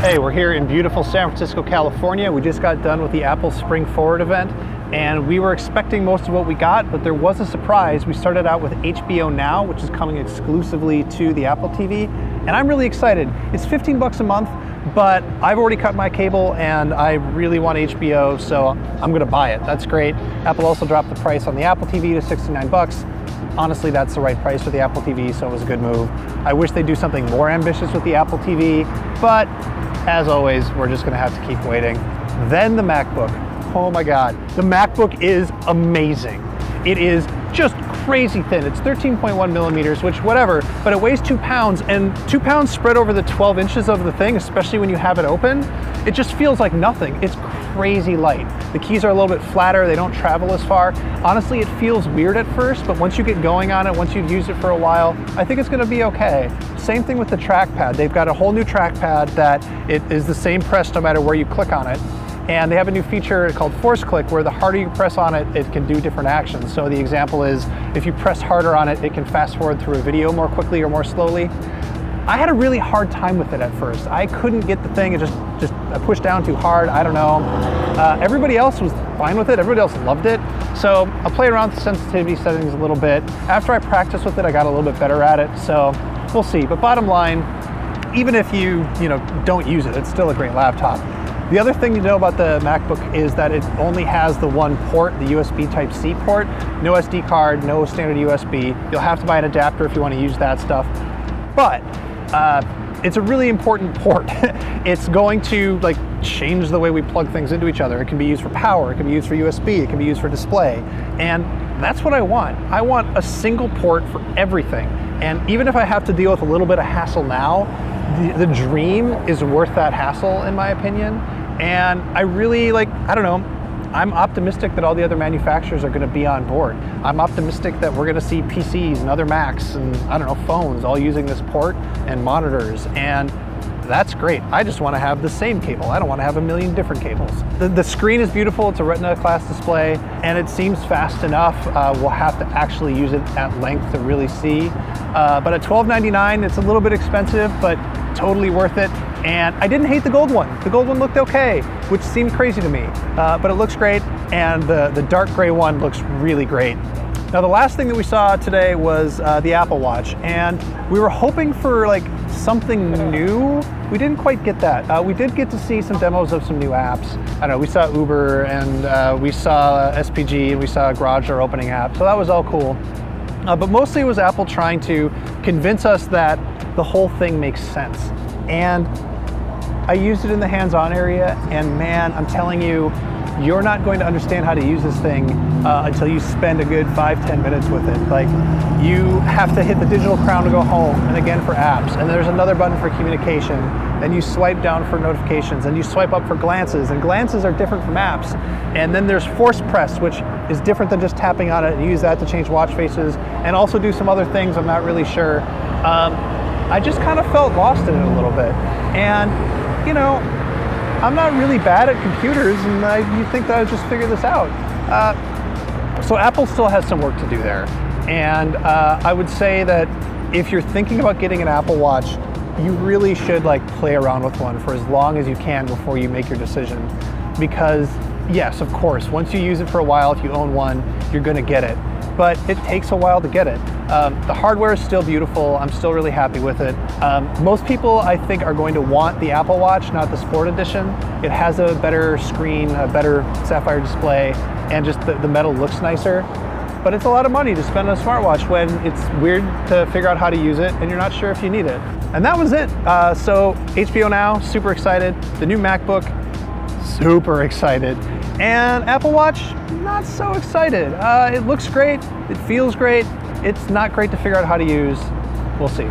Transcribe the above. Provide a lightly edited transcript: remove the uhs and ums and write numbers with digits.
Hey, we're here in beautiful San Francisco, California. We just got done with the Apple Spring Forward event, and we were expecting most of what we got, but there was a surprise. We started out with HBO Now, which is coming exclusively to the Apple TV, and I'm really excited. It's 15 bucks a month, but I've already cut my cable and I really want HBO, so I'm gonna buy it. That's great. Apple also dropped the price on the Apple TV to 69 bucks. Honestly, that's the right price for the Apple TV, so it was a good move. I wish they'd do something more ambitious with the Apple TV, but as always, we're just gonna have to keep waiting. Then the MacBook. Oh my God, the MacBook is amazing. It is just crazy thin. It's 13.1 millimeters, which whatever, but it weighs 2 pounds, and 2 pounds spread over the 12 inches of the thing, especially when you have it open, it just feels like nothing. It's crazy light. The keys are a little bit flatter, they don't travel as far. Honestly, it feels weird at first, but once you get going on it, once you've used it for a while, I think it's gonna be okay. Same thing with the trackpad. They've got a whole new trackpad that it is the same press no matter where you click on it. And they have a new feature called Force Click, where the harder you press on it, it can do different actions. So the example is, if you press harder on it, it can fast forward through a video more quickly or more slowly. I had a really hard time with it at first. I couldn't get the thing, I pushed down too hard, I don't know. Everybody else was fine with it, everybody else loved it. So I'll play around with the sensitivity settings a little bit. After I practiced with it, I got a little bit better at it, so we'll see. But bottom line, even if you don't use it, it's still a great laptop. The other thing to know about the MacBook is that it only has the one port, the USB Type-C port. No SD card, no standard USB. You'll have to buy an adapter if you want to use that stuff. But it's a really important port. It's going to change the way we plug things into each other. It can be used for power, it can be used for USB, it can be used for display. And that's what I want. I want a single port for everything. And even if I have to deal with a little bit of hassle now, the dream is worth that hassle, in my opinion. And I really I don't know, I'm optimistic that all the other manufacturers are going to be on board. I'm optimistic that we're going to see PCs and other Macs and, I don't know, phones all using this port and monitors, and that's great. I just want to have the same cable. I don't want to have a million different cables. The screen is beautiful. It's a Retina class display, and it seems fast enough. We'll have to actually use it at length to really see. But at $12.99, it's a little bit expensive, but totally worth it. And I didn't hate the gold one. The gold one looked okay, which seemed crazy to me, but it looks great. And the dark gray one looks really great. Now, the last thing that we saw today was the Apple Watch, and we were hoping for something new. We didn't quite get that. We did get to see some demos of some new apps. I don't know, we saw Uber, and we saw SPG, and we saw Garage, our opening app, so that was all cool. But mostly it was Apple trying to convince us that the whole thing makes sense. And I used it in the hands-on area, and man, I'm telling you, you're not going to understand how to use this thing until you spend a good 5-10 minutes with it. You have to hit the digital crown to go home, and again for apps, and there's another button for communication, then you swipe down for notifications, and you swipe up for glances, and glances are different from apps. And then there's force press, which is different than just tapping on it, and use that to change watch faces, and also do some other things, I'm not really sure. I just kind of felt lost in it a little bit. And, I'm not really bad at computers, and you'd think that I'd just figure this out. So Apple still has some work to do there. And I would say that if you're thinking about getting an Apple Watch, you really should play around with one for as long as you can before you make your decision. Because yes, of course, once you use it for a while, if you own one, you're gonna get it. But it takes a while to get it. The hardware is still beautiful. I'm still really happy with it. Most people, I think, are going to want the Apple Watch, not the Sport Edition. It has a better screen, a better sapphire display, and just the metal looks nicer. But it's a lot of money to spend on a smartwatch when it's weird to figure out how to use it and you're not sure if you need it. And that was it. So HBO Now, super excited. The new MacBook, super excited. And Apple Watch, not so excited. It looks great, it feels great. It's not great to figure out how to use. We'll see.